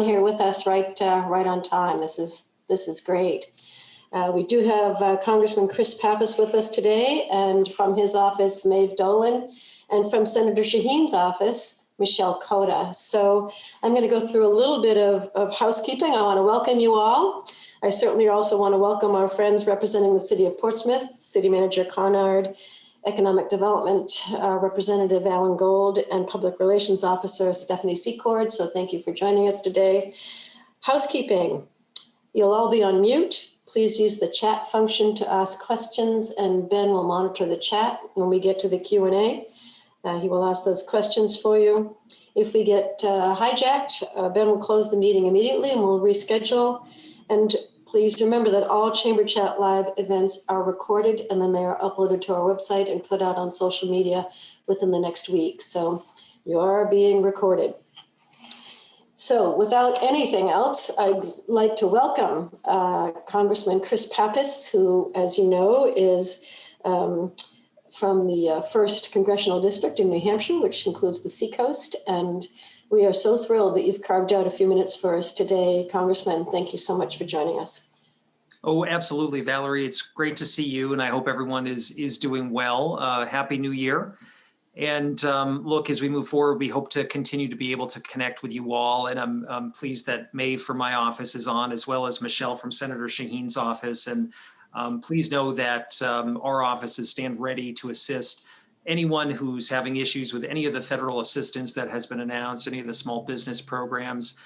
Here with us right on time. This is great. We do have Congressman Chris Pappas with us today, and from his office, Maeve Dolan, and from Senator Shaheen's office, Michele Cota. So I'm going to go through a little bit of housekeeping. I want to welcome you all. I certainly also want to welcome our friends representing the City of Portsmouth, City Manager Conard, Economic Development Representative Alan Gold, and Public Relations Officer Stephanie Secord. So thank you for joining us today. Housekeeping. You'll all be on mute. Please use the chat function to ask questions, and Ben will monitor the chat when we get to the Q&A. He will ask those questions for you. If we get hijacked, Ben will close the meeting immediately and we'll reschedule. And please remember that all Chamber Chat Live events are recorded and then they are uploaded to our website and put out on social media within the next week. So you are being recorded. So without anything else, I'd like to welcome Congressman Chris Pappas, who, as you know, is from the 1st Congressional District in New Hampshire, which includes the Seacoast. And we are so thrilled that you've carved out a few minutes for us today. Congressman, thank you so much for joining us. Oh, absolutely, Valerie. It's great to see you, and I hope everyone is doing well. Happy New Year. And look, as we move forward, we hope to continue to be able to connect with you all. And I'm pleased that Maeve from my office is on, as well as Michele from Senator Shaheen's office. And please know that our offices stand ready to assist anyone who's having issues with any of the federal assistance that has been announced, any of the small business programs.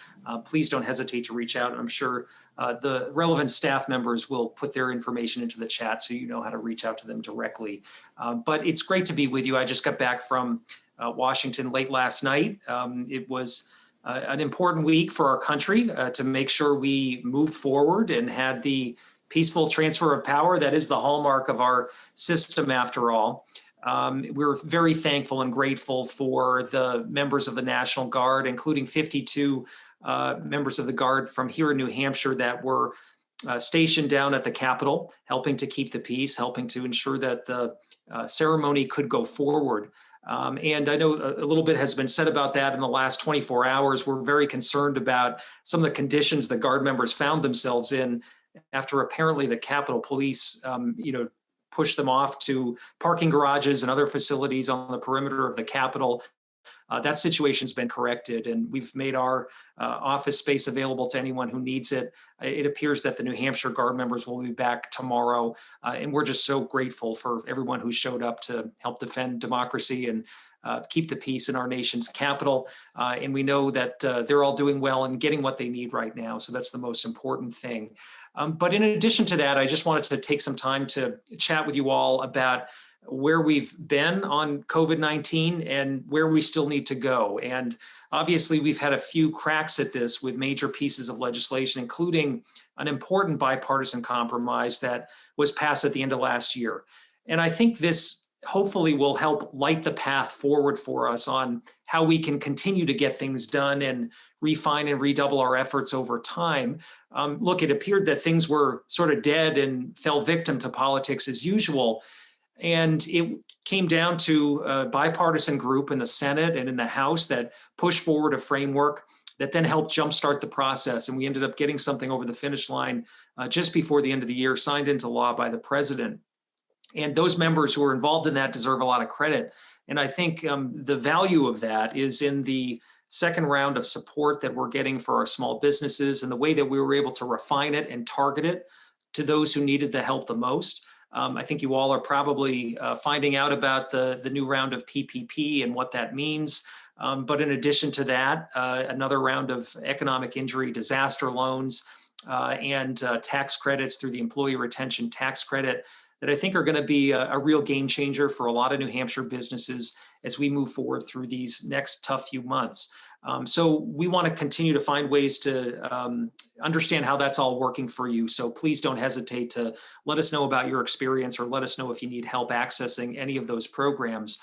Please don't hesitate to reach out. And I'm sure the relevant staff members will put their information into the chat so you know how to reach out to them directly. But it's great to be with you. I just got back from Washington late last night. It was an important week for our country to make sure we moved forward and had the peaceful transfer of power that is the hallmark of our system after all. We're very thankful and grateful for the members of the National Guard, including 52 members of the Guard from here in New Hampshire that were stationed down at the Capitol, helping to keep the peace, helping to ensure that the ceremony could go forward. And I know a little bit has been said about that in the last 24 hours. We're very concerned about some of the conditions the Guard members found themselves in after apparently the Capitol Police, pushed them off to parking garages and other facilities on the perimeter of the Capitol. That situation's been corrected, and we've made our office space available to anyone who needs it. It appears that the New Hampshire Guard members will be back tomorrow, and we're just so grateful for everyone who showed up to help defend democracy and keep the peace in our nation's capital. And we know that they're all doing well and getting what they need right now, so that's the most important thing. But in addition to that, I just wanted to take some time to chat with you all about where we've been on COVID-19 and where we still need to go. And obviously, we've had a few cracks at this with major pieces of legislation, including an important bipartisan compromise that was passed at the end of last year. And I think this hopefully will help light the path forward for us on how we can continue to get things done and refine and redouble our efforts over time. Look, it appeared that things were sort of dead and fell victim to politics as usual. And it came down to a bipartisan group in the Senate and in the House that pushed forward a framework that then helped jumpstart the process. And we ended up getting something over the finish line just before the end of the year, signed into law by the president. And those members who were involved in that deserve a lot of credit. And I think the value of that is in the second round of support that we're getting for our small businesses and the way that we were able to refine it and target it to those who needed the help the most. I think you all are probably finding out about the new round of PPP and what that means. But in addition to that, another round of economic injury disaster loans and tax credits through the employee retention tax credit that I think are going to be a real game changer for a lot of New Hampshire businesses as we move forward through these next tough few months. So we want to continue to find ways to understand how that's all working for you. So please don't hesitate to let us know about your experience or let us know if you need help accessing any of those programs.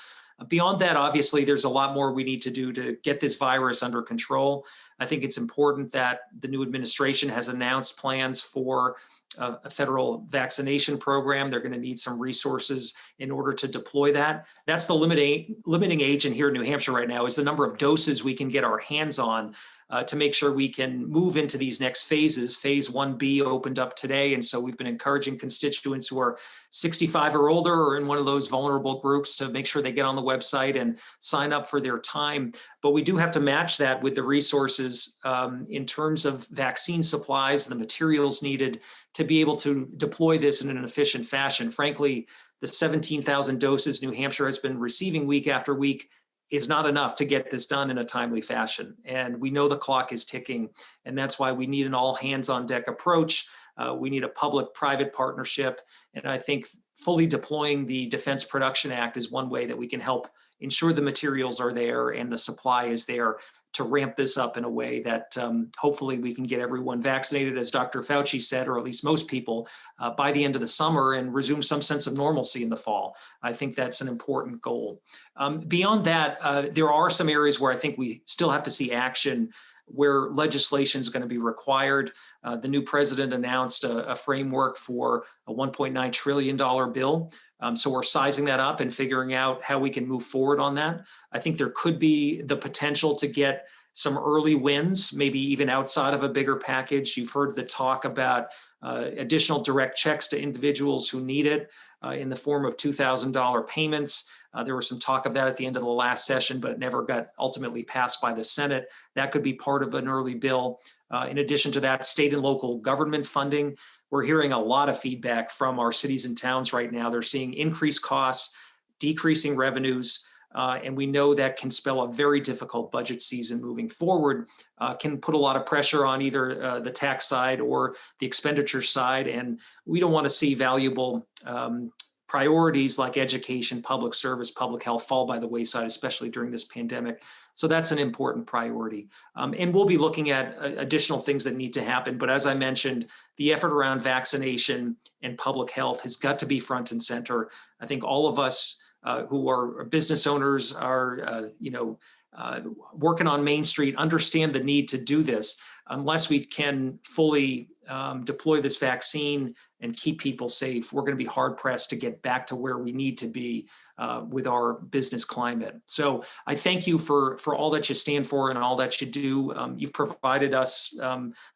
Beyond that, obviously, there's a lot more we need to do to get this virus under control. I think it's important that the new administration has announced plans for a federal vaccination program. They're going to need some resources in order to deploy that. That's the limiting age in here in New Hampshire right now is the number of doses we can get our hands on. to make sure we can move into these next phases. Phase 1B opened up today. And so we've been encouraging constituents who are 65 or older or in one of those vulnerable groups to make sure they get on the website and sign up for their time. But we do have to match that with the resources in terms of vaccine supplies, the materials needed to be able to deploy this in an efficient fashion. Frankly, the 17,000 doses New Hampshire has been receiving week after week is not enough to get this done in a timely fashion. And we know the clock is ticking, and that's why we need an all hands on deck approach. We need a public-private partnership. And I think fully deploying the Defense Production Act is one way that we can help ensure the materials are there and the supply is there to ramp this up in a way that hopefully we can get everyone vaccinated, as Dr. Fauci said, or at least most people, by the end of the summer and resume some sense of normalcy in the fall. I think that's an important goal. Beyond that, there are some areas where I think we still have to see action where legislation is going to be required. The new president announced a framework for a $1.9 trillion bill. So we're sizing that up and figuring out how we can move forward on that. I think there could be the potential to get some early wins, maybe even outside of a bigger package. You've heard the talk about additional direct checks to individuals who need it in the form of $2,000 payments. There was some talk of that at the end of the last session, but it never got ultimately passed by the Senate. That could be part of an early bill. In addition to that, state and local government funding. We're hearing a lot of feedback from our cities and towns right now. They're seeing increased costs, decreasing revenues, and we know that can spell a very difficult budget season moving forward, can put a lot of pressure on either the tax side or the expenditure side. And we don't want to see valuable priorities like education, public service, public health fall by the wayside, especially during this pandemic. So that's an important priority. And we'll be looking at additional things that need to happen. But as I mentioned, the effort around vaccination and public health has got to be front and center. I think all of us who are business owners are, working on Main Street understand the need to do this. Unless we can fully deploy this vaccine and keep people safe, we're going to be hard pressed to get back to where we need to be with our business climate. So I thank you for all that you stand for and all that you do. You've provided us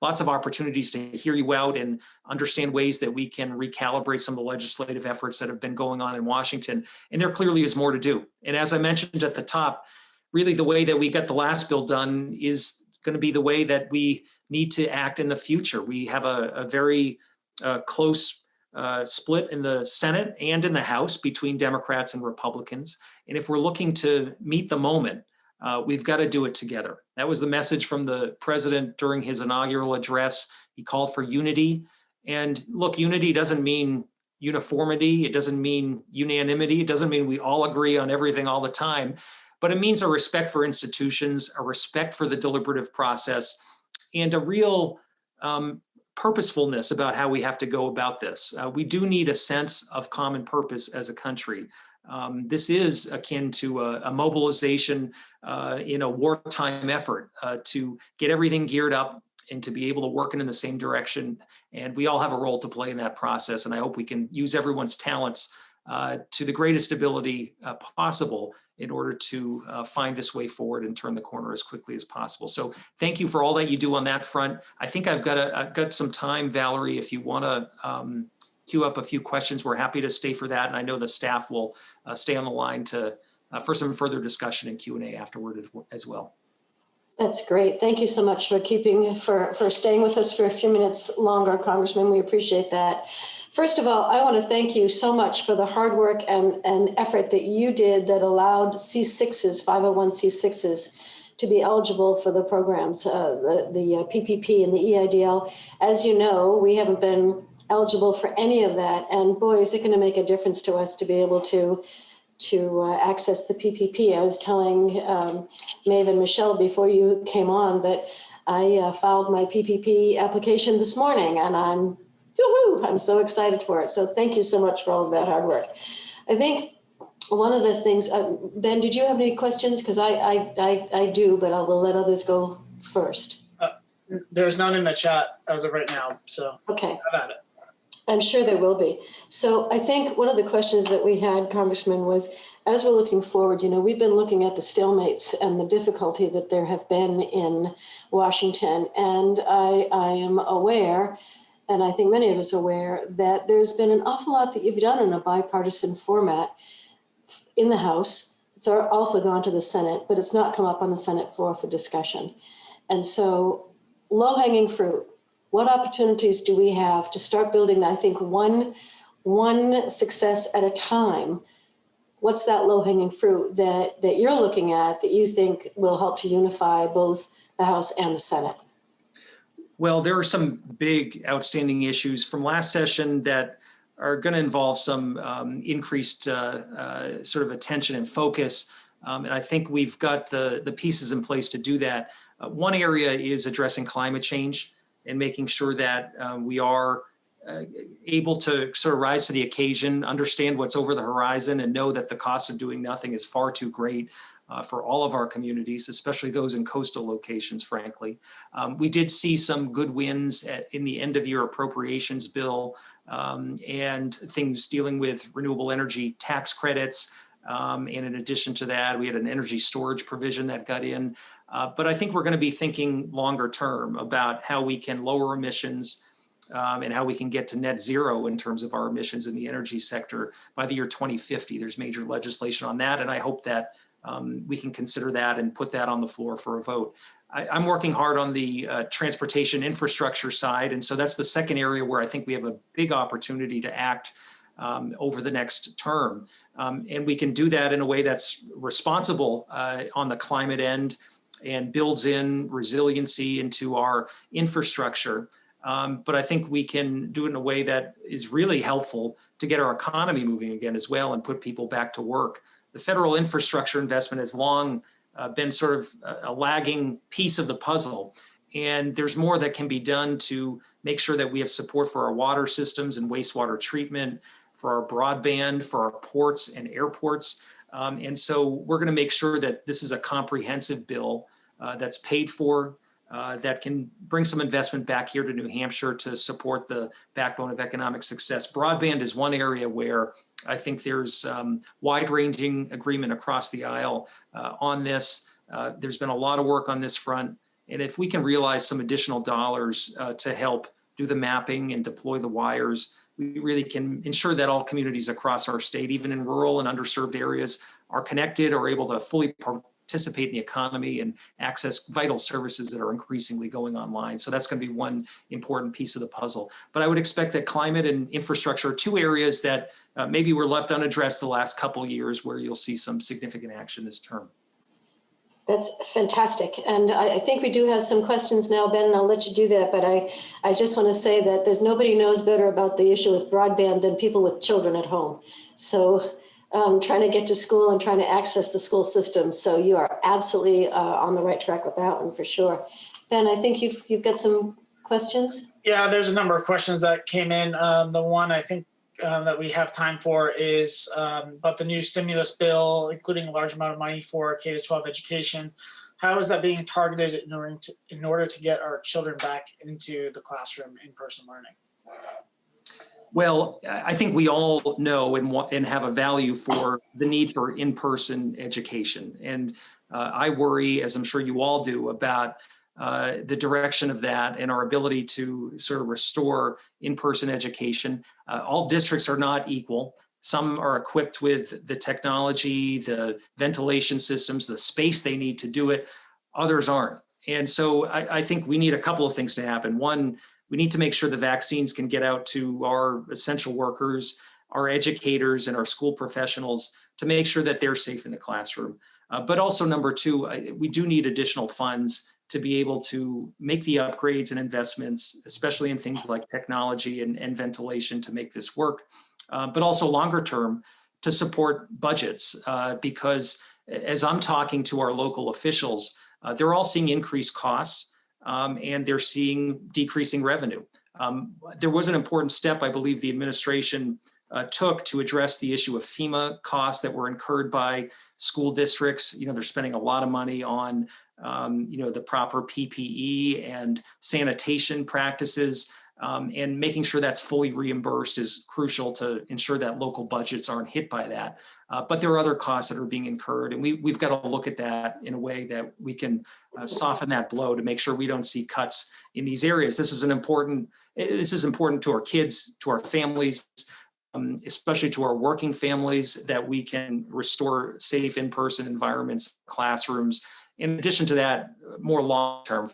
lots of opportunities to hear you out and understand ways that we can recalibrate some of the legislative efforts that have been going on in Washington. And there clearly is more to do. And as I mentioned at the top, really the way that we got the last bill done is going to be the way that we need to act in the future. We have a very close split in the Senate and in the House between Democrats and Republicans. And if we're looking to meet the moment, we've got to do it together. That was the message from the president during his inaugural address. He called for unity. And look, unity doesn't mean uniformity. It doesn't mean unanimity. It doesn't mean we all agree on everything all the time. But it means a respect for institutions, a respect for the deliberative process, and a real purposefulness about how we have to go about this. We do need a sense of common purpose as a country. This is akin to a mobilization in a wartime effort to get everything geared up and to be able to work in the same direction. And we all have a role to play in that process. And I hope we can use everyone's talents to the greatest ability possible in order to find this way forward and turn the corner as quickly as possible. So thank you for all that you do on that front. I think I've got some time, Valerie, if you want to queue up a few questions, we're happy to stay for that. And I know the staff will stay on the line for some further discussion and Q&A afterward as well. That's great. Thank you so much for staying with us for a few minutes longer, Congressman. We appreciate that. First of all, I want to thank you so much for the hard work and effort that you did that allowed C6s, 501c6s, to be eligible for the programs, the PPP and the EIDL. As you know, we haven't been eligible for any of that. And boy, is it going to make a difference to us to be able to access the PPP. I was telling Maeve and Michele before you came on that I filed my PPP application this morning, and I'm so excited for it. So thank you so much for all of that hard work. I think one of the things, Ben, did you have any questions? Because I do, but I will let others go first. There's none in the chat as of right now, so okay. Have at it. I'm sure there will be. So I think one of the questions that we had, Congressman, was as we're looking forward, we've been looking at the stalemates and the difficulty that there have been in Washington. And I am aware, and I think many of us are aware, that there's been an awful lot that you've done in a bipartisan format in the House. It's also gone to the Senate, but it's not come up on the Senate floor for discussion. And so low-hanging fruit, what opportunities do we have to start building, I think, one success at a time? What's that low-hanging fruit that you're looking at that you think will help to unify both the House and the Senate? Well, there are some big outstanding issues from last session that are going to involve some increased sort of attention and focus. And I think we've got the pieces in place to do that. One area is addressing climate change and making sure that we are able to sort of rise to the occasion, understand what's over the horizon, and know that the cost of doing nothing is far too great for all of our communities, especially those in coastal locations, frankly. We did see some good wins in the end of year appropriations bill and things dealing with renewable energy tax credits. And in addition to that, we had an energy storage provision that got in. But I think we're going to be thinking longer term about how we can lower emissions and how we can get to net zero in terms of our emissions in the energy sector by the year 2050. There's major legislation on that, and I hope that we can consider that and put that on the floor for a vote. I'm working hard on the transportation infrastructure side, and so that's the second area where I think we have a big opportunity to act over the next term. And we can do that in a way that's responsible on the climate end and builds in resiliency into our infrastructure. But I think we can do it in a way that is really helpful to get our economy moving again as well and put people back to work. The federal infrastructure investment has long been sort of a lagging piece of the puzzle. And there's more that can be done to make sure that we have support for our water systems and wastewater treatment, for our broadband, for our ports and airports. And so we're going to make sure that this is a comprehensive bill that's paid for, that can bring some investment back here to New Hampshire to support the backbone of economic success. Broadband is one area where I think there's wide-ranging agreement across the aisle on this. There's been a lot of work on this front. And if we can realize some additional dollars to help do the mapping and deploy the wires, we really can ensure that all communities across our state, even in rural and underserved areas, are connected or able to fully participate in the economy and access vital services that are increasingly going online. So that's going to be one important piece of the puzzle. But I would expect that climate and infrastructure are two areas that maybe were left unaddressed the last couple of years where you'll see some significant action this term. That's fantastic. And I think we do have some questions now, Ben, and I'll let you do that. But I just want to say that there's nobody knows better about the issue with broadband than people with children at home. So trying to get to school and trying to access the school system. So you are absolutely on the right track with that one for sure. Ben, I think you've got some questions. Yeah, there's a number of questions that came in. The one I think that we have time for is about the new stimulus bill, including a large amount of money for K-12 education. How is that being targeted in order to get our children back into the classroom, in-person learning? Well, I think we all know and have a value for the need for in-person education. And I worry, as I'm sure you all do, about the direction of that and our ability to sort of restore in-person education. All districts are not equal. Some are equipped with the technology, the ventilation systems, the space they need to do it. Others aren't. And so I think we need a couple of things to happen. One, we need to make sure the vaccines can get out to our essential workers, our educators, and our school professionals to make sure that they're safe in the classroom. But also, number two, we do need additional funds to be able to make the upgrades and investments, especially in things like technology and ventilation to make this work, but also longer term to support budgets, because as I'm talking to our local officials, they're all seeing increased costs and they're seeing decreasing revenue. There was an important step, I believe, the administration took to address the issue of FEMA costs that were incurred by school districts. They're spending a lot of money on the proper PPE and sanitation practices. And making sure that's fully reimbursed is crucial to ensure that local budgets aren't hit by that. But there are other costs that are being incurred, and we've got to look at that in a way that we can soften that blow to make sure we don't see cuts in these areas. This is important to our kids, to our families, especially to our working families, that we can restore safe in-person environments, classrooms. In addition to that, more long-term,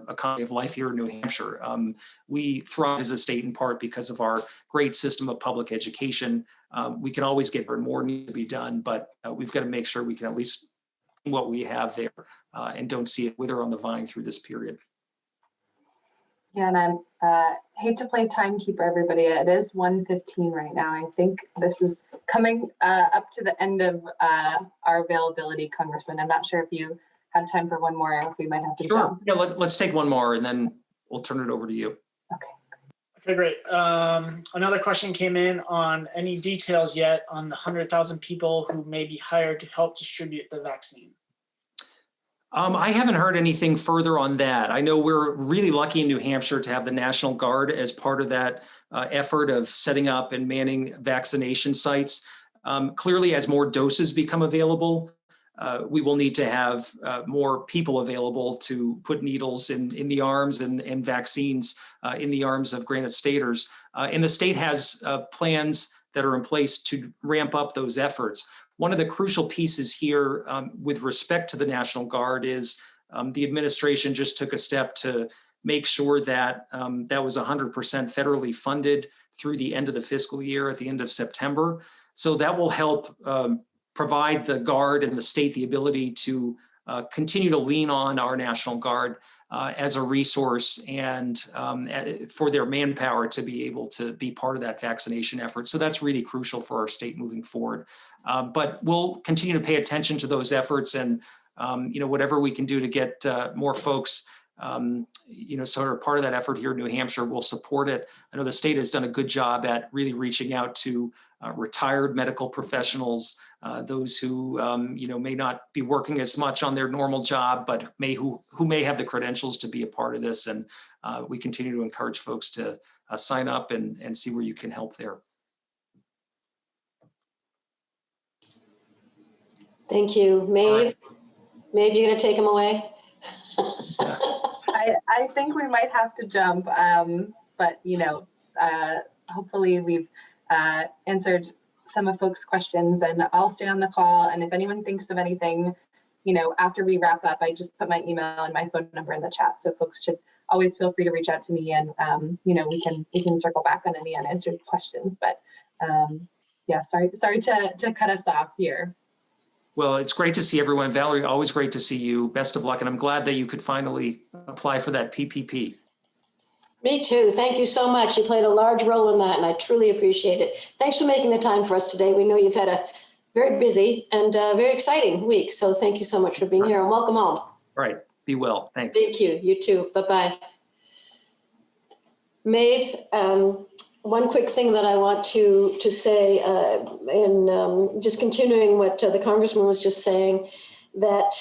economy of life here in New Hampshire. We thrive as a state in part because of our great system of public education. We can always get more needs to be done, but we've got to make sure we can at least what we have there and don't see it wither on the vine through this period. Yeah, and I hate to play timekeeper, everybody. It is 1:15 right now. I think this is coming up to the end of our availability, Congressman. I'm not sure if you have time for one more, if we might have to jump. Yeah, let's take one more and then we'll turn it over to you. Okay, great. Another question came in on any details yet on the 100,000 people who may be hired to help distribute the vaccine. I haven't heard anything further on that. I know we're really lucky in New Hampshire to have the National Guard as part of that effort of setting up and manning vaccination sites. Clearly, as more doses become available, we will need to have more people available to put needles in the arms and vaccines in the arms of Granite Staters. And the state has plans that are in place to ramp up those efforts. One of the crucial pieces here with respect to the National Guard is the administration just took a step to make sure that that was 100% federally funded through the end of the fiscal year at the end of September. So that will help provide the Guard and the state the ability to continue to lean on our National Guard as a resource and for their manpower to be able to be part of that vaccination effort. So that's really crucial for our state moving forward. But we'll continue to pay attention to those efforts and whatever we can do to get more folks sort of part of that effort here in New Hampshire, we'll support it. I know the state has done a good job at really reaching out to retired medical professionals, those who may not be working as much on their normal job, but who may have the credentials to be a part of this. And we continue to encourage folks to sign up and see where you can help there. Thank you. Maeve, you're going to take them away? I think we might have to jump, but hopefully we've answered some of folks' questions, and I'll stay on the call. And if anyone thinks of anything, after we wrap up, I just put my email and my phone number in the chat, so folks should always feel free to reach out to me, and we can circle back on any unanswered questions. But sorry to cut us off here. Well, it's great to see everyone. Valerie, always great to see you. Best of luck. And I'm glad that you could finally apply for that PPP. Me too. Thank you so much. You played a large role in that, and I truly appreciate it. Thanks for making the time for us today. We know you've had a very busy and very exciting week. So thank you so much for being here, and welcome home. All right. Be well. Thanks. Thank you. You too. Bye-bye. Maeve, one quick thing that I want to say, in just continuing what the Congressman was just saying, that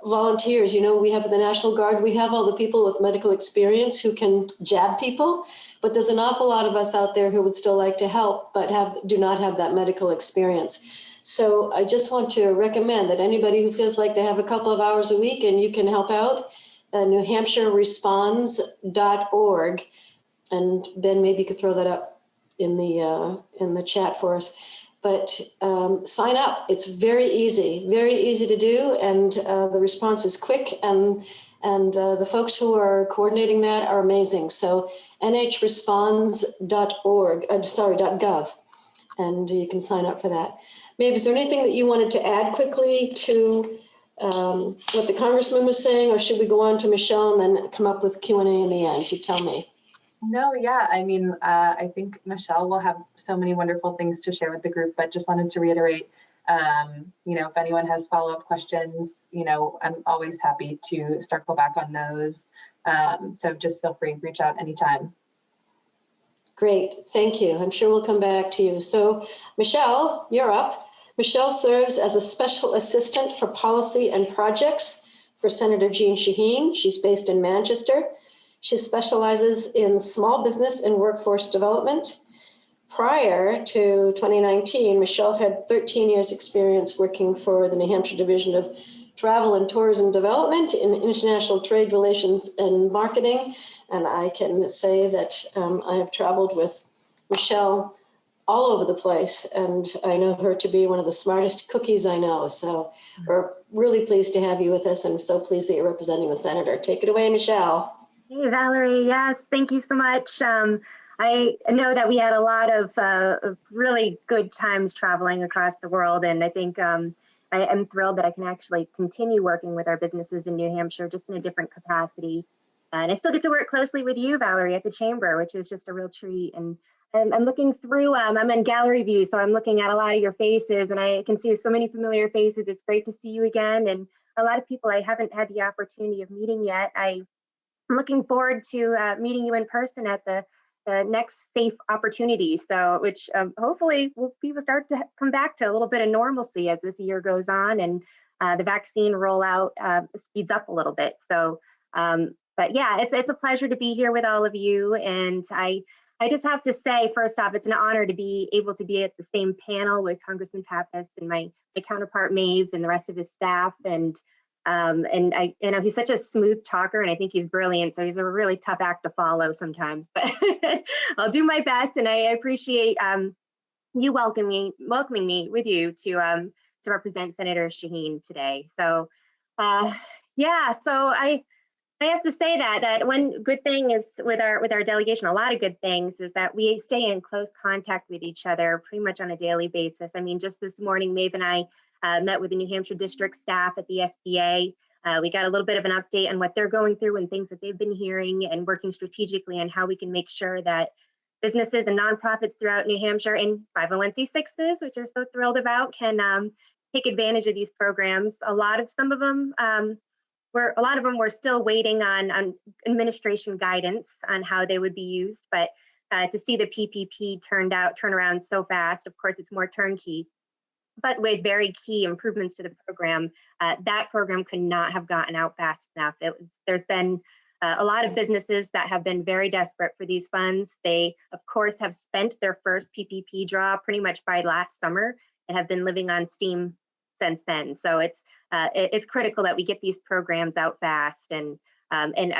volunteers, we have the National Guard, we have all the people with medical experience who can jab people, but there's an awful lot of us out there who would still like to help, but do not have that medical experience. So I just want to recommend that anybody who feels like they have a couple of hours a week and you can help out, New Hampshire responds.org. And Ben, maybe you could throw that up in the chat for us. But sign up. It's very easy to do, and the response is quick. And the folks who are coordinating that are amazing. So nhresponds.org, .gov, and you can sign up for that. Maeve, is there anything that you wanted to add quickly to what the Congressman was saying, or should we go on to Michele and then come up with Q&A in the end? You tell me. No, yeah. I mean, I think Michele will have so many wonderful things to share with the group, but just wanted to reiterate, if anyone has follow-up questions, I'm always happy to circle back on those. So just feel free to reach out anytime. Great. Thank you. I'm sure we'll come back to you. So Michele, you're up. Michele serves as a special assistant for policy and projects for Senator Shaheen. She's based in Manchester. She specializes in small business and workforce development. Prior to 2019, Michele had 13 years experience working for the New Hampshire Division of Travel and Tourism Development in international trade relations and marketing. And I can say that I have traveled with Michele all over the place, and I know her to be one of the smartest cookies I know. So we're really pleased to have you with us, and so pleased that you're representing the senator. Take it away, Michele. Hey, Valerie. Yes, thank you so much. I know that we had a lot of really good times traveling across the world, and I think I am thrilled that I can actually continue working with our businesses in New Hampshire, just in a different capacity. And I still get to work closely with you, Valerie, at the Chamber, which is just a real treat. And I'm looking through, I'm in gallery view, so I'm looking at a lot of your faces, and I can see so many familiar faces. It's great to see you again. And a lot of people I haven't had the opportunity of meeting yet. I'm looking forward to meeting you in person at the next safe opportunity. So, which hopefully people start to come back to a little bit of normalcy as this year goes on, and the vaccine rollout speeds up a little bit. So, but yeah, it's a pleasure to be here with all of you. And I just have to say, first off, it's an honor to be able to be at the same panel with Congressman Pappas and my counterpart Maeve and the rest of his staff. And I, you know, he's such a smooth talker, and I think he's brilliant. So he's a really tough act to follow sometimes, but I'll do my best. And I appreciate you welcoming me with you to represent Senator Shaheen today. So yeah, so I have to say that one good thing is with our delegation, a lot of good things is that we stay in close contact with each other pretty much on a daily basis. I mean, just this morning, Maeve and I met with the New Hampshire district staff at the SBA. We got a little bit of an update on what they're going through and things that they've been hearing, and working strategically on how we can make sure that businesses and nonprofits throughout New Hampshire and 501c6s, which we're so thrilled about, can take advantage of these programs. Some of them were still waiting on administration guidance on how they would be used, but to see the PPP turn around so fast, of course, it's more turnkey, but with very key improvements to the program. That program could not have gotten out fast enough. There's been a lot of businesses that have been very desperate for these funds. They, of course, have spent their first PPP draw pretty much by last summer and have been living on steam since then. So it's critical that we get these programs out fast, and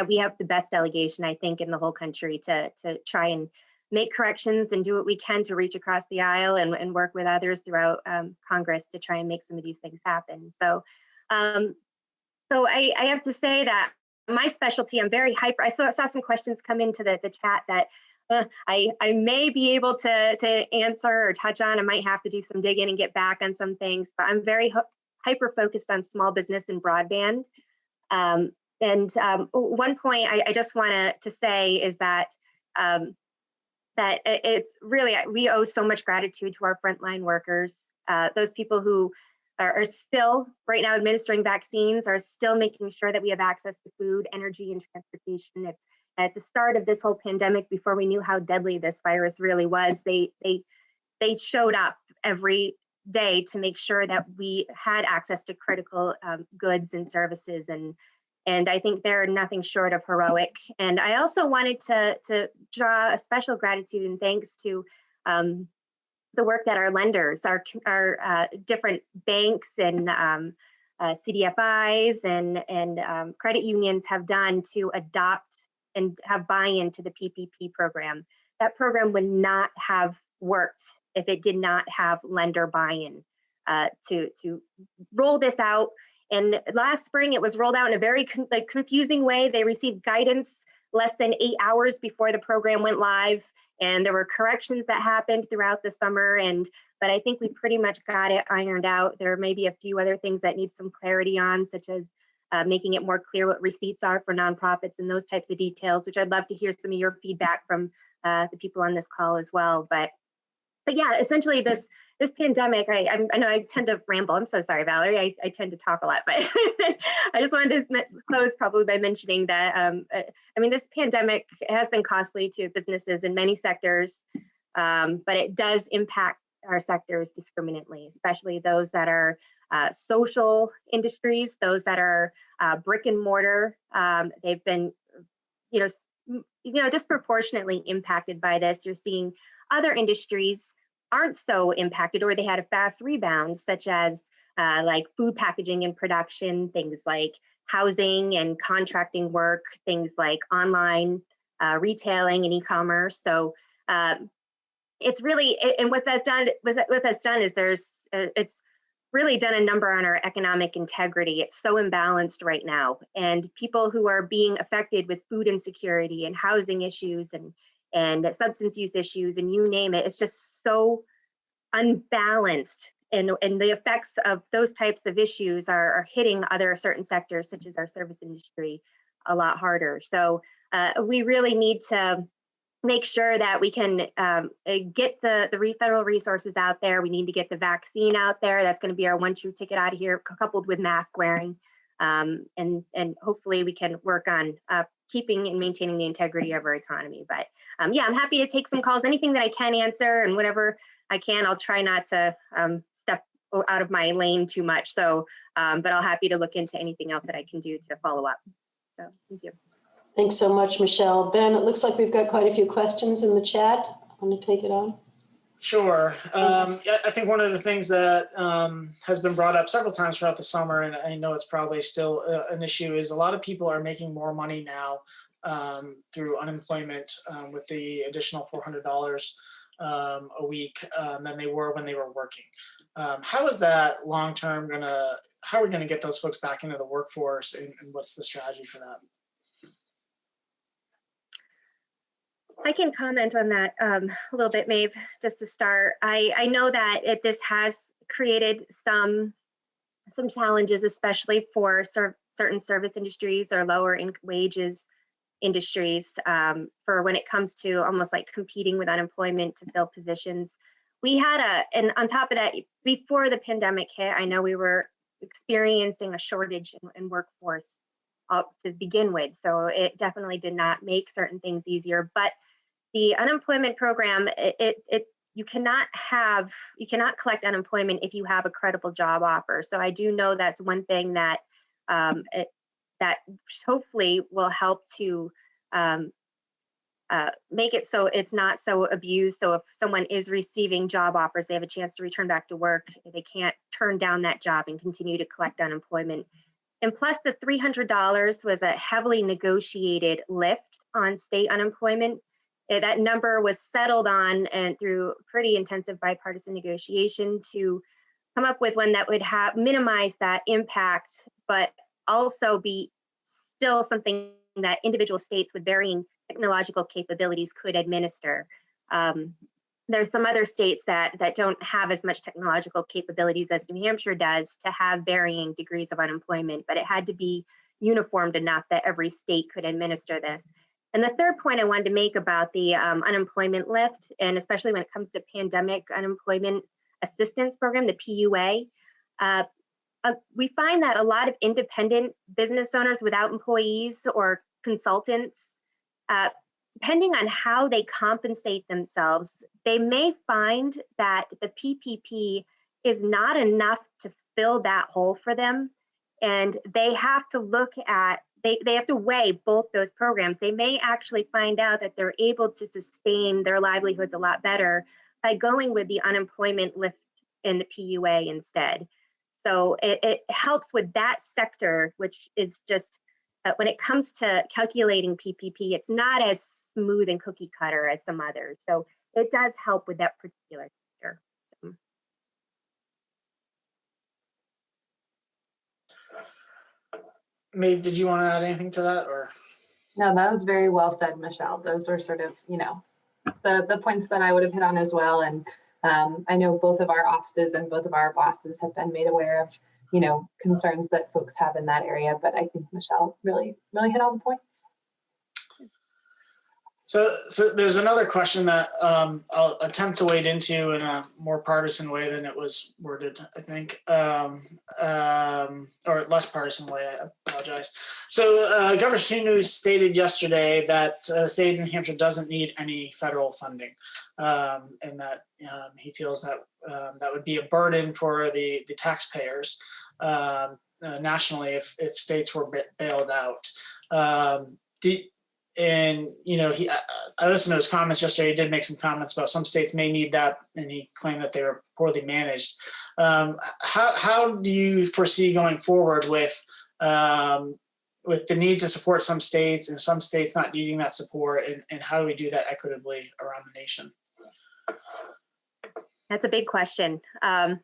we have the best delegation, I think, in the whole country to try and make corrections and do what we can to reach across the aisle and work with others throughout Congress to try and make some of these things happen. So, I have to say that my specialty, I'm very hyper. I saw some questions come into the chat that I may be able to answer or touch on. I might have to do some digging and get back on some things, but I'm very hyper focused on small business and broadband. One point I just want to say is that that it's really, we owe so much gratitude to our frontline workers, those people who are still right now administering vaccines, are still making sure that we have access to food, energy, and transportation. It's at the start of this whole pandemic, before we knew how deadly this virus really was, they showed up every day to make sure that we had access to critical goods and services, and I think they're nothing short of heroic. And I also wanted to draw a special gratitude and thanks to the work that our lenders, our different banks and CDFIs and credit unions have done to adopt and have buy-in to the PPP program. That program would not have worked if it did not have lender buy-in to roll this out. And last spring, it was rolled out in a very confusing way. They received guidance less than 8 hours before the program went live, and there were corrections that happened throughout the summer. But I think we pretty much got it ironed out. There may be a few other things that need some clarity on, such as making it more clear what receipts are for nonprofits and those types of details, which I'd love to hear some of your feedback from the people on this call as well. But yeah, essentially this pandemic, I know I tend to ramble. I'm so sorry, Valerie. I tend to talk a lot, but I just wanted to close probably by mentioning that, I mean, this pandemic has been costly to businesses in many sectors, but it does impact our sectors discriminately, especially those that are social industries, those that are brick and mortar. They've been, disproportionately impacted by this. You're seeing other industries aren't so impacted, or they had a fast rebound, such as like food packaging and production, things like housing and contracting work, things like online retailing and e-commerce. So it's really, and what that's done is it's really done a number on our economic integrity. It's so imbalanced right now, and people who are being affected with food insecurity and housing issues and substance use issues and you name it, it's just so unbalanced. And the effects of those types of issues are hitting other certain sectors, such as our service industry, a lot harder. So we really need to make sure that we can get the federal resources out there. We need to get the vaccine out there. That's going to be our one true ticket out of here, coupled with mask wearing. And hopefully we can work on keeping and maintaining the integrity of our economy. But yeah, I'm happy to take some calls, anything that I can answer, and whatever I can. I'll try not to step out of my lane too much. So, but I'll happy to look into anything else that I can do to follow up. So thank you. Thanks so much, Michele. Ben, it looks like we've got quite a few questions in the chat. Want to take it on? Sure. Yeah, I think one of the things that has been brought up several times throughout the summer, and I know it's probably still an issue, is a lot of people are making more money now through unemployment with the additional $400 a week than they were when they were working. How is that long-term how are we gonna get those folks back into the workforce, and what's the strategy for that? I can comment on that a little bit, Maeve, just to start. I know that this has created some challenges, especially for certain service industries or lower wages industries, for when it comes to almost like competing with unemployment to fill positions. We had and on top of that, before the pandemic hit, I know we were experiencing a shortage in workforce to begin with. So it definitely did not make certain things easier. But the unemployment program, you cannot collect unemployment if you have a credible job offer. So I do know that's one thing that that hopefully will help to make it so it's not so abused. So if someone is receiving job offers, they have a chance to return back to work. They can't turn down that job and continue to collect unemployment. And plus the $300 was a heavily negotiated lift on state unemployment. That number was settled on and through pretty intensive bipartisan negotiation to come up with one that would minimize that impact, but also be still something that individual states with varying technological capabilities could administer. There's some other states that don't have as much technological capabilities as New Hampshire does to have varying degrees of unemployment, but it had to be uniformed enough that every state could administer this. And the third point I wanted to make about the unemployment lift, and especially when it comes to pandemic unemployment assistance program, the PUA, we find that a lot of independent business owners without employees or consultants, depending on how they compensate themselves, they may find that the PPP is not enough to fill that hole for them. And they have to look at, they have to weigh both those programs. They may actually find out that they're able to sustain their livelihoods a lot better by going with the unemployment lift in the PUA instead. So it helps with that sector, which is just, when it comes to calculating PPP, it's not as smooth and cookie cutter as some others. So it does help with that particular sector. So. Maeve, did you want to add anything to that, or? No, that was very well said, Michele. Those are sort of, the points that I would have hit on as well. And I know both of our offices and both of our bosses have been made aware of, concerns that folks have in that area. But I think Michele really, really hit all the points. So there's another question that I'll attempt to wade into in a more partisan way than it was worded, I think, or less partisan way, I apologize. So Governor Sununu stated yesterday that the state of New Hampshire doesn't need any federal funding, and that he feels that that would be a burden for the taxpayers nationally if states were bailed out. and I listened to his comments yesterday. He did make some comments about some states may need that, and he claimed that they were poorly managed. How do you foresee going forward with the need to support some states and some states not needing that support, and how do we do that equitably around the nation? That's a big question. I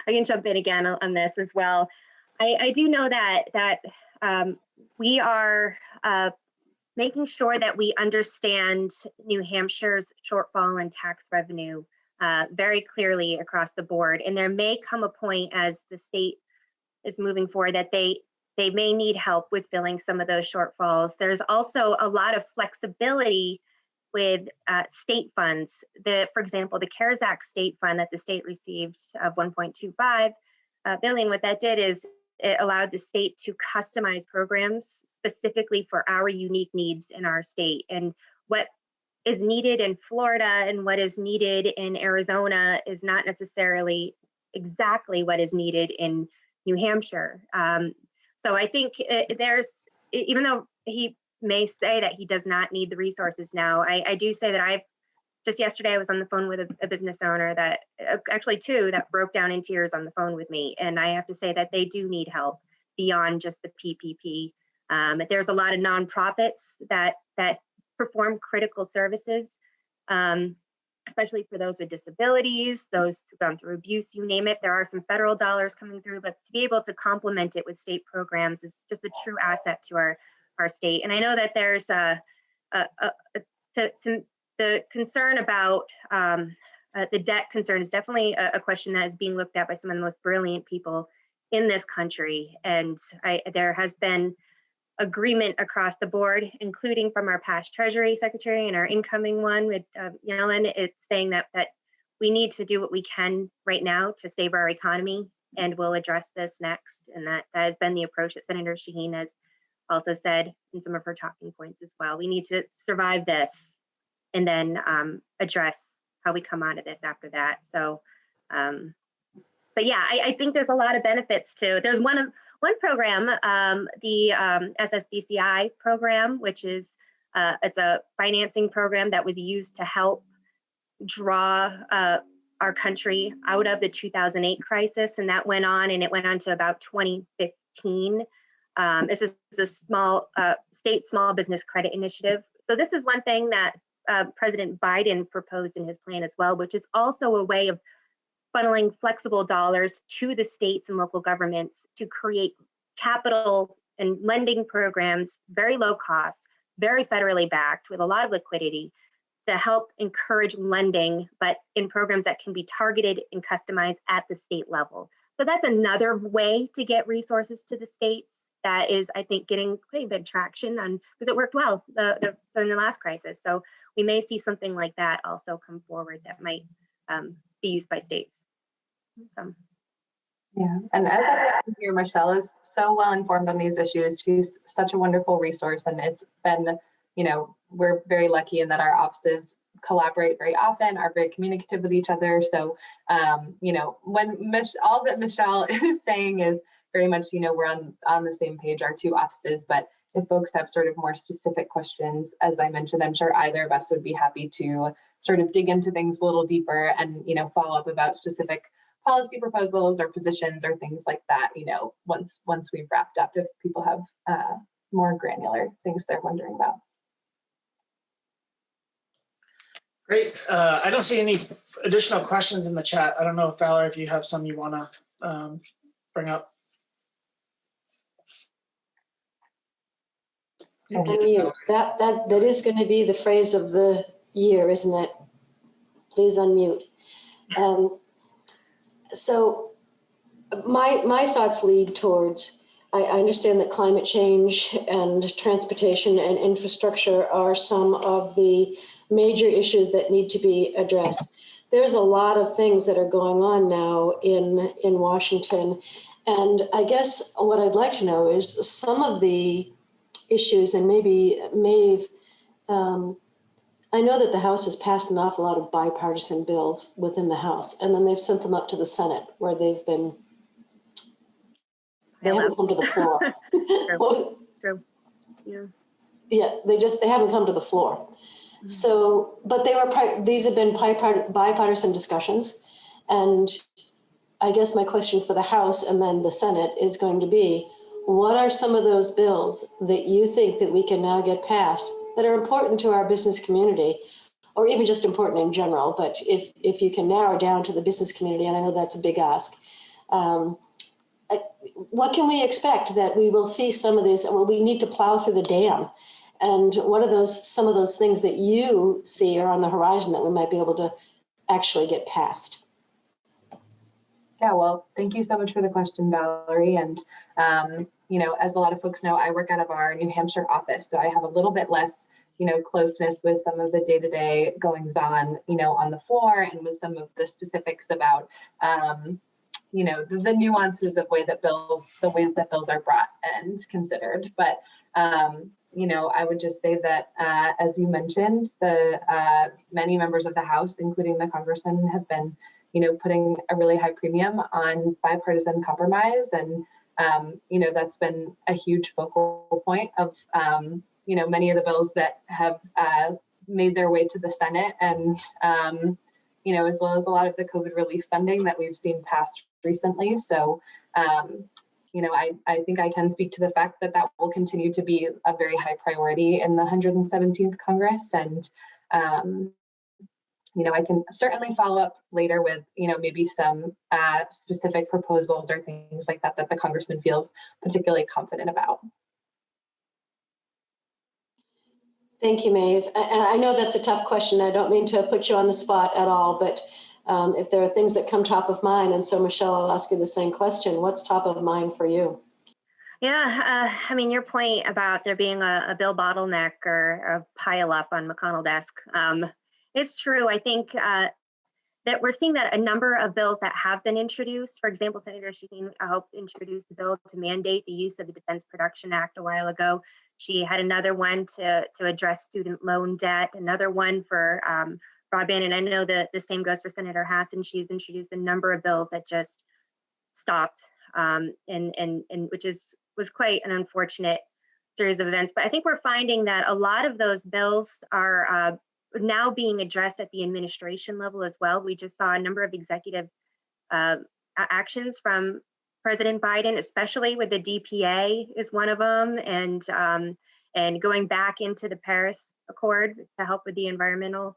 can jump in again on this as well. I do know that we are making sure that we understand New Hampshire's shortfall in tax revenue very clearly across the board. And there may come a point as the state is moving forward that they may need help with filling some of those shortfalls. There's also a lot of flexibility with state funds. For example, the CARES Act state fund that the state received of 1.25 billion, what that did is it allowed the state to customize programs specifically for our unique needs in our state. And what is needed in Florida and what is needed in Arizona is not necessarily exactly what is needed in New Hampshire. So I think even though he may say that he does not need the resources now, I do say that just yesterday I was on the phone with a business owner that actually two that broke down in tears on the phone with me. And I have to say that they do need help beyond just the PPP. There's a lot of nonprofits that perform critical services, especially for those with disabilities, those who've gone through abuse, you name it. There are some federal dollars coming through, but to be able to complement it with state programs is just a true asset to our state. And I know that there's the concern about the debt concern is definitely a question that is being looked at by some of the most brilliant people in this country. And there has been agreement across the board, including from our past Treasury Secretary and our incoming one with Yellen. It's saying that we need to do what we can right now to save our economy, and we'll address this next. And that has been the approach that Senator Shaheen has also said in some of her talking points as well. We need to survive this and then address how we come out of this after that. So, but yeah, I think there's a lot of benefits to. There's one program, the SSBCI program, which is it's a financing program that was used to help draw our country out of the 2008 crisis, and that went on, and it went on to about 2015. This is a small state small business credit initiative. So this is one thing that President Biden proposed in his plan as well, which is also a way of funneling flexible dollars to the states and local governments to create capital and lending programs, very low cost, very federally backed with a lot of liquidity to help encourage lending, but in programs that can be targeted and customized at the state level. So that's another way to get resources to the states that is, I think, getting pretty good traction on, because it worked well during the last crisis. So we may see something like that also come forward that might be used by states. So. Yeah, and as everyone here, Michele is so well informed on these issues. She's such a wonderful resource, and it's been, we're very lucky in that our offices collaborate very often, are very communicative with each other. So, when all that Michele is saying is very much, we're on the same page, our two offices. But if folks have sort of more specific questions, as I mentioned, I'm sure either of us would be happy to sort of dig into things a little deeper and, follow up about specific policy proposals or positions or things like that, once we've wrapped up, if people have more granular things they're wondering about. Great. I don't see any additional questions in the chat. I don't know if Valerie, if you have some you want to bring up. Unmute. That is going to be the phrase of the year, isn't it? Please unmute. So my thoughts lead towards, I understand that climate change and transportation and infrastructure are some of the major issues that need to be addressed. There's a lot of things that are going on now in Washington. And I guess what I'd like to know is some of the issues, and maybe Maeve, I know that the House has passed an awful lot of bipartisan bills within the House, and then they've sent them up to the Senate where they haven't come to the floor. True. Yeah. Yeah, they haven't come to the floor. So, but these have been bipartisan discussions. And I guess my question for the House and then the Senate is going to be, what are some of those bills that you think that we can now get passed that are important to our business community, or even just important in general? But if you can narrow down to the business community, and I know that's a big ask, what can we expect that we will see some of these? Well, we need to plow through the dam. And what are some of those things that you see are on the horizon that we might be able to actually get past? Yeah, well, thank you so much for the question, Valerie. And, you know, as a lot of folks know, I work out of our New Hampshire office, so I have a little bit less, you know, closeness with some of the day-to-day goings on, you know, on the floor, and with some of the specifics about, you know, the nuances of the ways that bills are brought and considered. But, you know, I would just say that, as you mentioned, the many members of the House, including the congressman, have been, you know, putting a really high premium on bipartisan compromise. And, you know, that's been a huge focal point of, you know, many of the bills that have made their way to the Senate, and, you know, as well as a lot of the COVID relief funding that we've seen passed recently. So, you know, I think I can speak to the fact that that will continue to be a very high priority in the 117th Congress. And, you know, I can certainly follow up later with, you know, maybe some specific proposals or things like that that the congressman feels particularly confident about. Thank you, Maeve. And I know that's a tough question. I don't mean to put you on the spot at all, but if there are things that come top of mind, and so Michele, I'll ask you the same question. What's top of mind for you? Yeah, I mean, your point about there being a bill bottleneck or a pile up on McConnell desk is true. I think that we're seeing that a number of bills that have been introduced, for example, Senator Shaheen helped introduce the bill to mandate the use of the Defense Production Act a while ago. She had another one to address student loan debt, another one for broadband. And I know that the same goes for Senator Hassan. She's introduced a number of bills that just stopped, and which was quite an unfortunate series of events. But I think we're finding that a lot of those bills are now being addressed at the administration level as well. We just saw a number of executive actions from President Biden, especially with the DPA is one of them, and going back into the Paris Accord to help with the environmental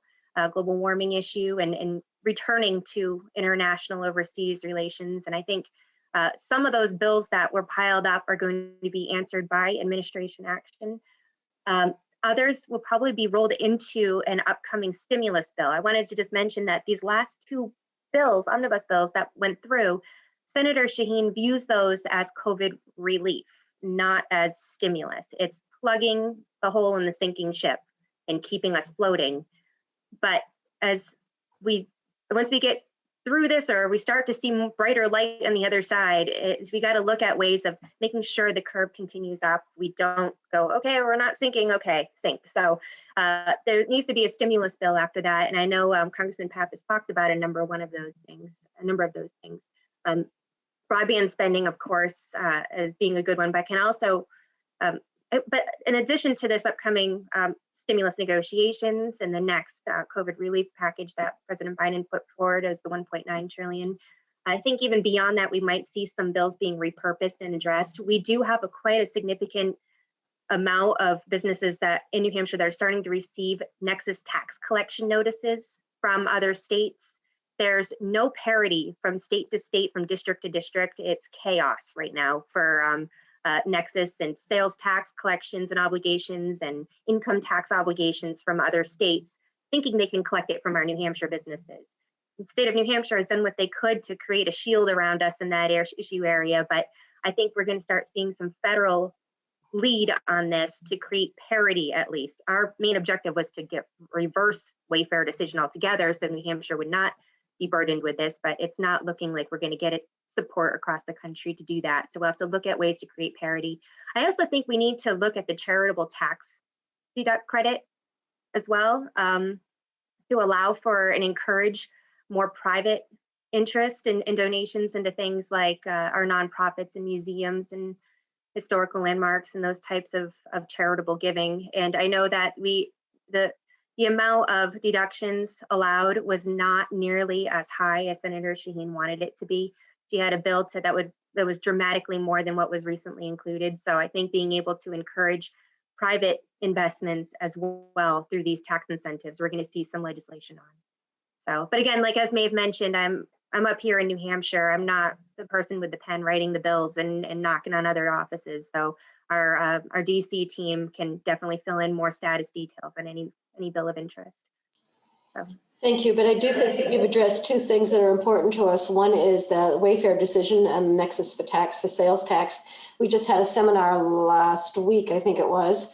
global warming issue, and returning to international overseas relations. And I think some of those bills that were piled up are going to be answered by administration action. Others will probably be rolled into an upcoming stimulus bill. I wanted to just mention that these last two bills, omnibus bills that went through, Senator Shaheen views those as COVID relief, not as stimulus. It's plugging the hole in the sinking ship and keeping us floating. But once we get through this, or we start to see brighter light on the other side, we got to look at ways of making sure the curve continues up. We don't go, okay, we're not sinking, okay, sink. So there needs to be a stimulus bill after that. And I know Congressman Pappas talked about a number of those things. Broadband spending, of course, as being a good one, but can also, but in addition to this upcoming stimulus negotiations and the next COVID relief package that President Biden put forward as the 1.9 trillion. I think even beyond that, we might see some bills being repurposed and addressed. We do have quite a significant amount of businesses that in New Hampshire that are starting to receive Nexus tax collection notices from other states. There's no parity from state to state, from district to district. It's chaos right now for Nexus and sales tax collections and obligations and income tax obligations from other states, thinking they can collect it from our New Hampshire businesses. The state of New Hampshire has done what they could to create a shield around us in that issue area, but I think we're going to start seeing some federal lead on this to create parity at least. Our main objective was to get reverse Wayfair decision altogether, so New Hampshire would not be burdened with this, but it's not looking like we're going to get it support across the country to do that. So we'll have to look at ways to create parity. I also think we need to look at the charitable tax deduct credit as well, to allow for and encourage more private interest in donations into things like our nonprofits and museums and historical landmarks and those types of charitable giving. And I know that the amount of deductions allowed was not nearly as high as Senator Shaheen wanted it to be. She had a bill that was dramatically more than what was recently included. So I think being able to encourage private investments as well through these tax incentives, we're going to see some legislation on. So, but again, like as Maeve mentioned, I'm up here in New Hampshire. I'm not the person with the pen writing the bills and knocking on other offices. So our DC team can definitely fill in more status details on any bill of interest. So. Thank you, but I do think that you've addressed two things that are important to us. One is the Wayfair decision and the nexus for sales tax. We just had a seminar last week, I think it was,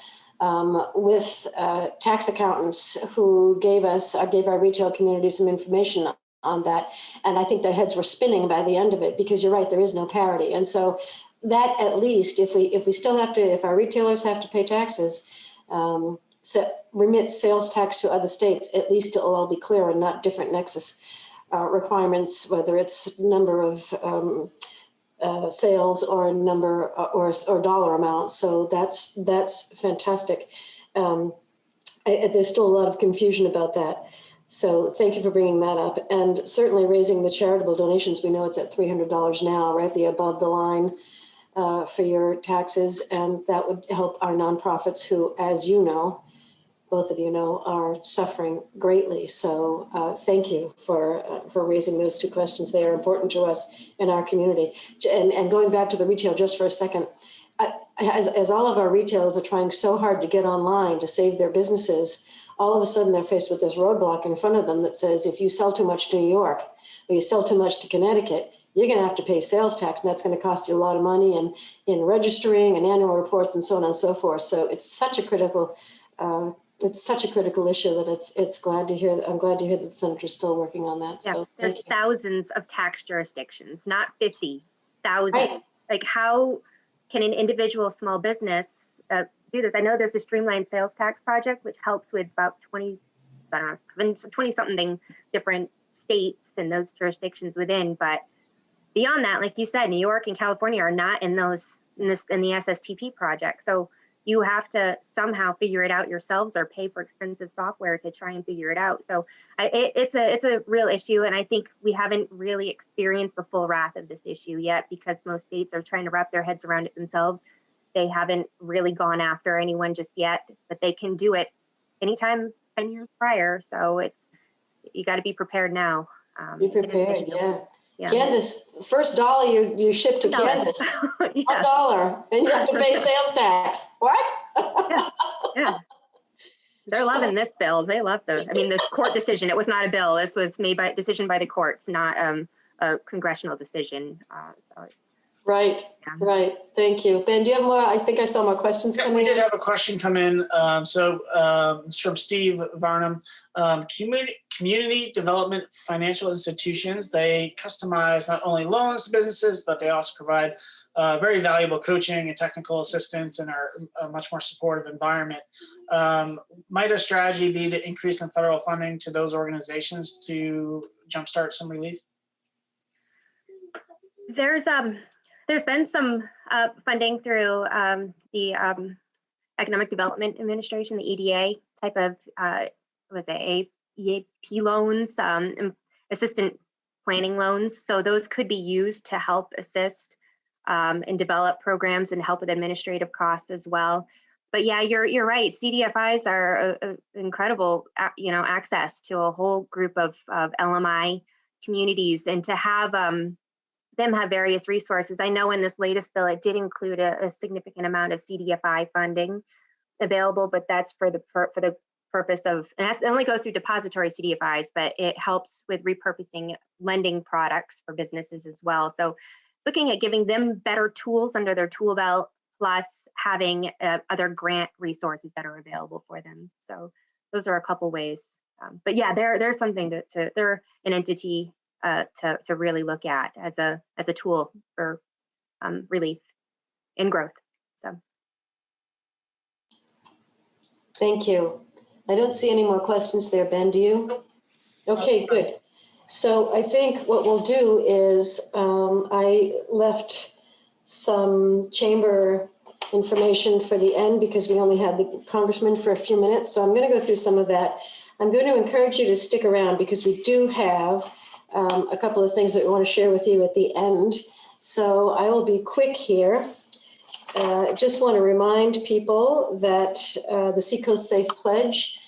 with tax accountants who gave our retail community some information on that. And I think their heads were spinning by the end of it, because you're right, there is no parity. And so that, at least, if our retailers have to pay taxes, remit sales tax to other states, at least it'll all be clear and not different nexus requirements, whether it's number of sales or number or dollar amount. So that's fantastic. There's still a lot of confusion about that. So thank you for bringing that up, and certainly raising the charitable donations. We know it's at $300 now, right? The above the line for your taxes, and that would help our nonprofits who, as you know, both of you know, are suffering greatly. So thank you for raising those two questions. They are important to us in our community. And going back to the retail just for a second, as all of our retailers are trying so hard to get online to save their businesses, all of a sudden they're faced with this roadblock in front of them that says, if you sell too much to New York or you sell too much to Connecticut, you're going to have to pay sales tax, and that's going to cost you a lot of money in registering and annual reports and so on and so forth. So it's such a critical issue that I'm glad to hear that the senator's still working on that. Yeah, so there's thousands of tax jurisdictions, not 50,000. Right. Like, how can an individual small business do this? I know there's a streamlined sales tax project, which helps with about 20 something different states and those jurisdictions within. But beyond that, like you said, New York and California are not in the SSTP project. So you have to somehow figure it out yourselves or pay for expensive software to try and figure it out. So it's a real issue. And I think we haven't really experienced the full wrath of this issue yet, because most states are trying to wrap their heads around it themselves. They haven't really gone after anyone just yet, but they can do it anytime 10 years prior. So you got to be prepared now. Be prepared, yeah. Yeah. Kansas, first dollar you ship to $1. Kansas, Yeah. $1, and you have to pay sales tax. What? Yeah. They're loving this bill. They love this court decision. It was not a bill. This was made by decision by the courts, not a congressional decision. So it's right. Yeah. Right. Thank you, Ben. Do you have more? I think I saw more questions Yeah, coming we in. did have a question come in. It's from Steve Varnum. Community development financial institutions, they customize not only loans to businesses, but they also provide very valuable coaching and technical assistance and are a much more supportive environment. Might a strategy be to increase some federal funding to those organizations to jumpstart some relief? There's been some funding through the Economic Development Administration, the EDA type of EAP loans, assistant planning loans. So those could be used to help assist and develop programs and help with administrative costs as well. But yeah, you're right. CDFIs are incredible, access to a whole group of LMI communities, and to have them have various resources. I know in this latest bill, it did include a significant amount of CDFI funding available, but that's for the purpose of, and it only goes through depository CDFIs, but it helps with repurposing lending products for businesses as well. So looking at giving them better tools under their tool belt, plus having other grant resources that are available for them. So those are a couple ways. But yeah, there's something they're an entity to really look at as a tool for relief and growth. So Thank you. I don't see any more questions there, Ben. Do you? Okay, good. So I think what we'll do is I left some chamber information for the end because we only had the congressman for a few minutes. So I'm going to go through some of that. I'm going to encourage you to stick around because we do have a couple of things that we want to share with you at the end. So I will be quick here. Just want to remind people that the Seacoast Safe Pledge,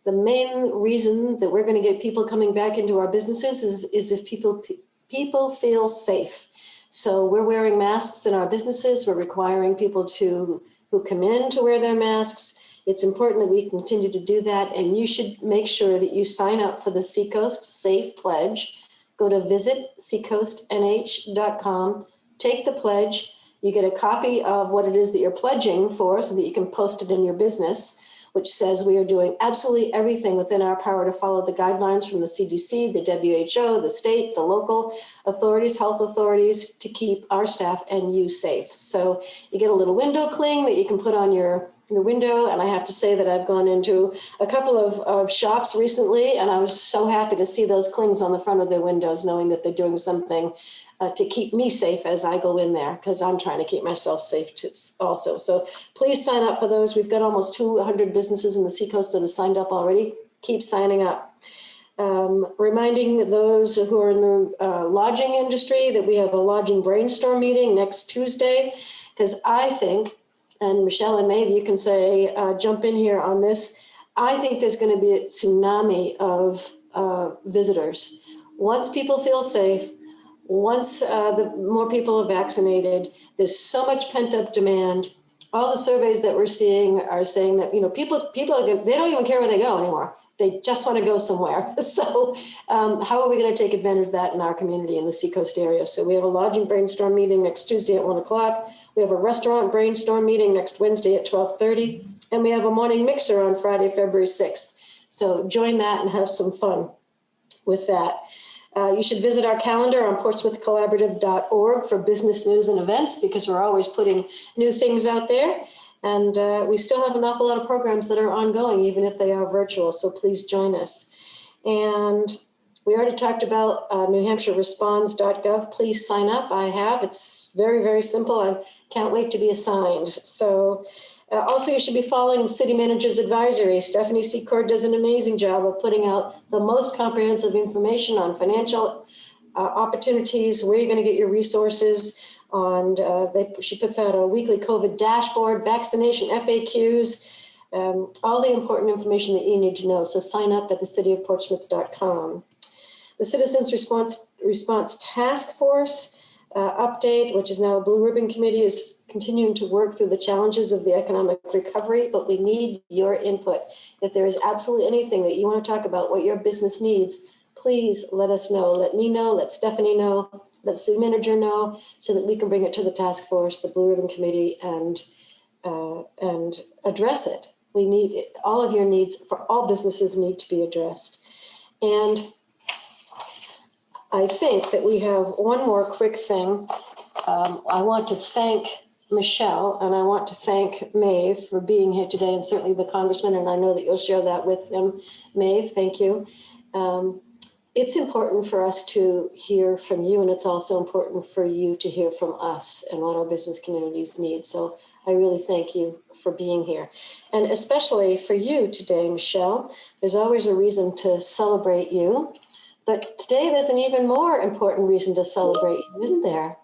the main reason that we're going to get people coming back into our businesses is if people feel safe. So we're wearing masks in our businesses. We're requiring people who come in to wear their masks. It's important that we continue to do that. And you should make sure that you sign up for the Seacoast Safe Pledge. Go to visit seacoastnh.com, take the pledge. You get a copy of what it is that you're pledging for so that you can post it in your business, which says we are doing absolutely everything within our power to follow the guidelines from the CDC, the WHO, the state, the local authorities, health authorities, to keep our staff and you safe. So you get a little window cling that you can put on your window. And I have to say that I've gone into a couple of shops recently, and I was so happy to see those clings on the front of their windows, knowing that they're doing something to keep me safe as I go in there, because I'm trying to keep myself safe too, also. So please sign up for those. We've got almost 200 businesses in the Seacoast that have signed up already. Keep signing up. Reminding those who are in the lodging industry that we have a lodging brainstorm meeting next Tuesday, because I think, and Michele and Maeve, you can say, jump in here on this, I think there's going to be a tsunami of visitors. Once people feel safe, once the more people are vaccinated, there's so much pent up demand. All the surveys that we're seeing are saying that, people they don't even care where they go anymore. They just want to go somewhere. So how are we going to take advantage of that in our community in the Seacoast area? So we have a lodging brainstorm meeting next Tuesday at 1 o'clock. We have a restaurant brainstorm meeting next Wednesday at 12:30. And we have a morning mixer on Friday, February 6th. So join that and have some fun with that. You should visit our calendar on portsmouthcollaborative.org for business news and events, because we're always putting new things out there. And we still have an awful lot of programs that are ongoing, even if they are virtual. So please join us. And we already talked about NewHampshireResponds.gov. Please sign up. I have. It's very, very simple. I can't wait to be assigned. So also, you should be following the City Manager's Advisory. Stephanie Secord does an amazing job of putting out the most comprehensive information on financial opportunities, where you're going to get your resources. She puts out a weekly COVID dashboard, vaccination FAQs, all the important information that you need to know. So sign up at thecityofportsmouth.com. The Citizens Response Task Force update, which is now a Blue Ribbon Committee, is continuing to work through the challenges of the economic recovery, but we need your input. If there is absolutely anything that you want to talk about, what your business needs, please let us know. Let me know, let Stephanie know, let the city manager know, so that we can bring it to the task force, the Blue Ribbon Committee, and address it. We need it. All of your needs for all businesses need to be addressed. And I think that we have one more quick thing. I want to thank Michele, and I want to thank Maeve for being here today, and certainly the Congressman, and I know that you'll share that with him. Maeve, thank you. It's important for us to hear from you, and it's also important for you to hear from us and what our business communities need. So I really thank you for being here. And especially for you today, Michele. There's always a reason to celebrate you. But today there's an even more important reason to celebrate you, isn't there?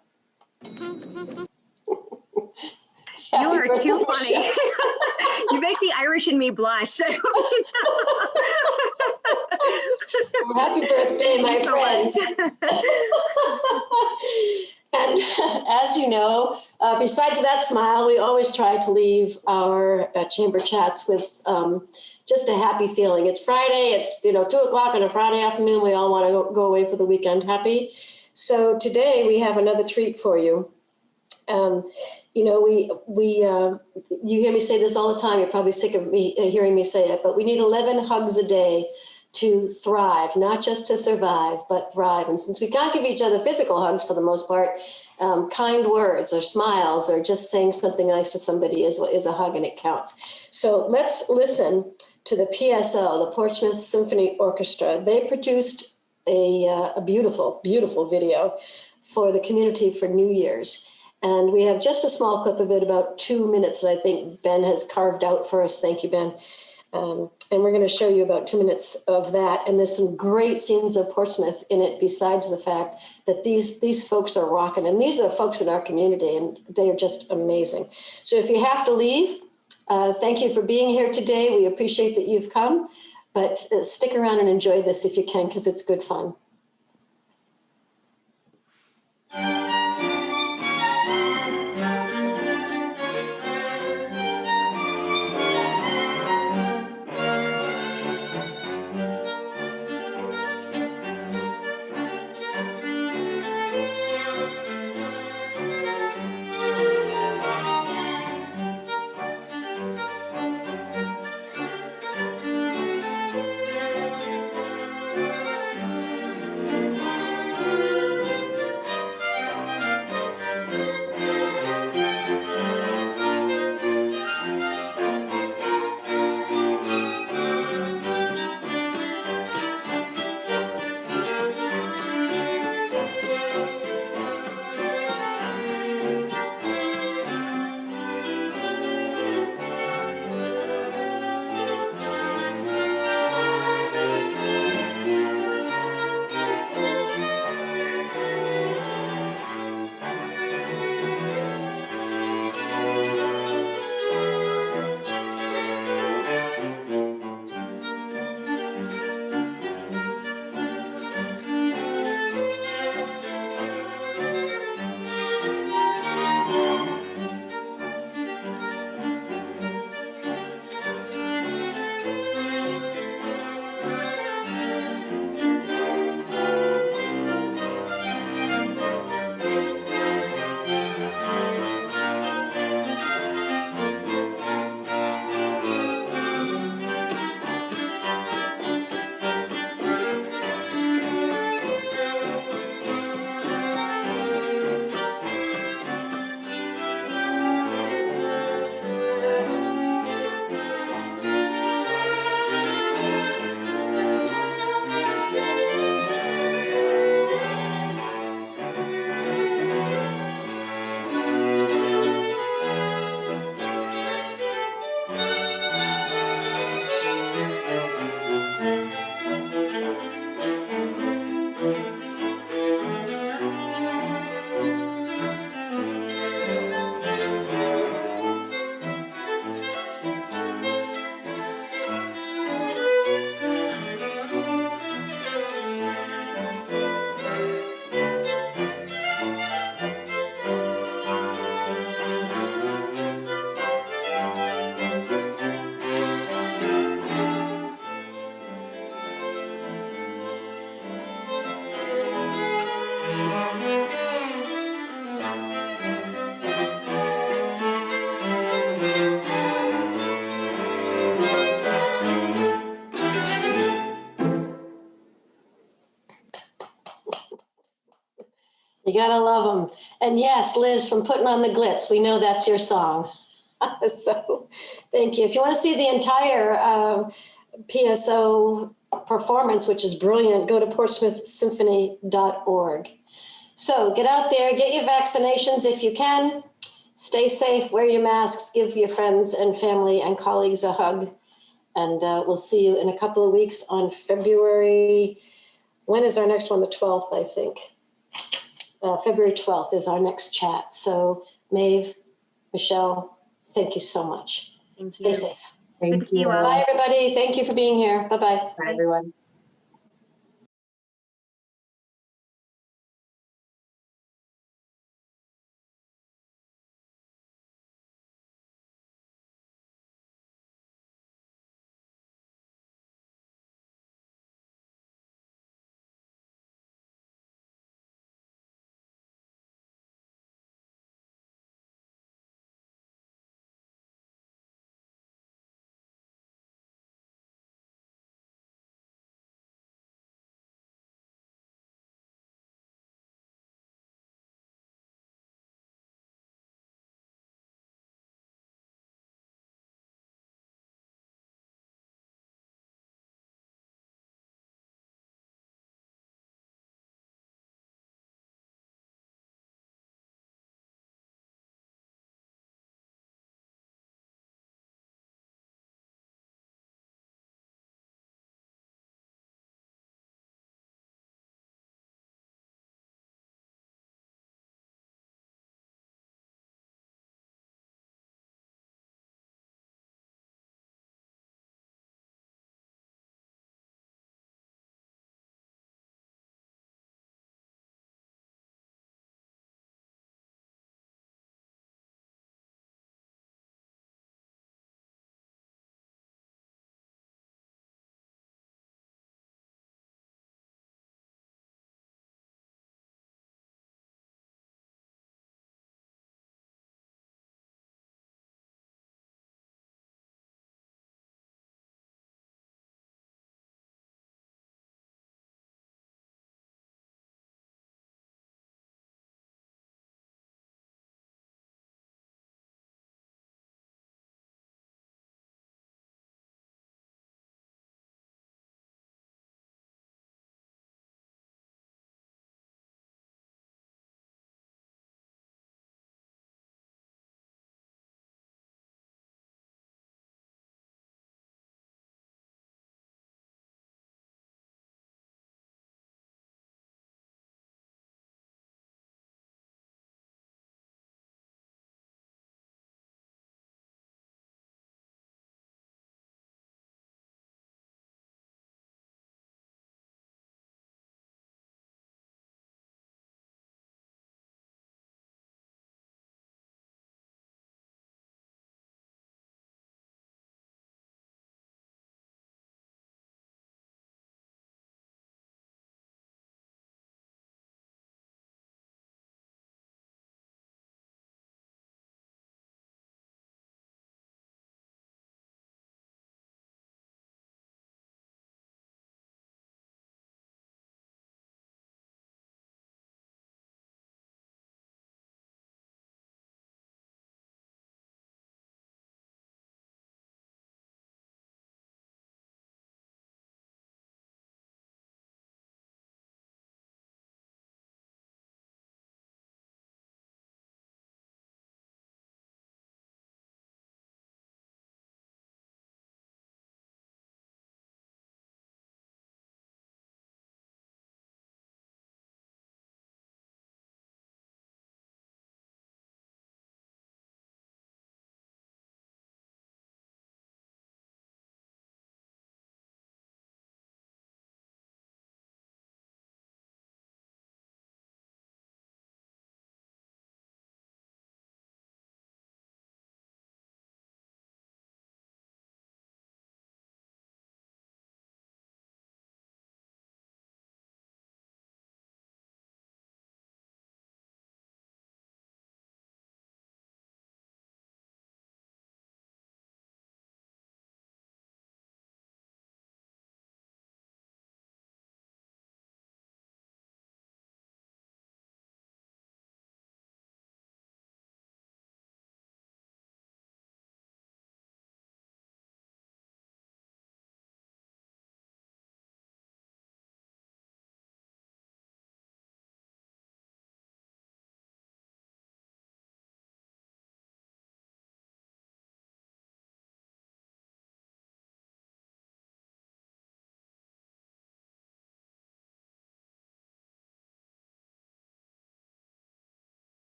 You are too funny. You make the Irish in me blush. Happy birthday, my friend. And as you know, besides that smile, we always try to leave our chamber chats with just a happy feeling. It's Friday, it's 2 o'clock on a Friday afternoon. We all want to go away for the weekend happy. So today we have another treat for you. You hear me say this all the time. You're probably sick of me hearing me say it, but we need 11 hugs a day to thrive, not just to survive, but thrive. And since we can't give each other physical hugs for the most part, kind words or smiles or just saying something nice to somebody is a hug, and it counts. So let's listen to the PSO, the Portsmouth Symphony Orchestra. They produced a beautiful, beautiful video for the community for New Year's. And we have just a small clip of it, about 2 minutes, that I think Ben has carved out for us. Thank you, Ben. And we're going to show you about 2 minutes of that. And there's some great scenes of Portsmouth in it, besides the fact that these folks are rocking. And these are the folks in our community, and they are just amazing. So if you have to leave, thank you for being here today. We appreciate that you've come, but stick around and enjoy this if you can, because it's good fun. You gotta love them. And yes, Liz, from Putting on the Glitz, we know that's your song. So thank you. If you want to see the entire PSO performance, which is brilliant, go to portsmouthsymphony.org. So get out there, get your vaccinations if you can. Stay safe, wear your masks, give your friends and family and colleagues a hug. And we'll see you in a couple of weeks on February. When is our next one? The 12th, I think. February 12th is our next chat. So Maeve, Michele, thank you so much. Thank Stay you. safe. Thank Good to see you. you all. Bye, everybody. Thank you for being here. Bye-bye. Bye, everyone.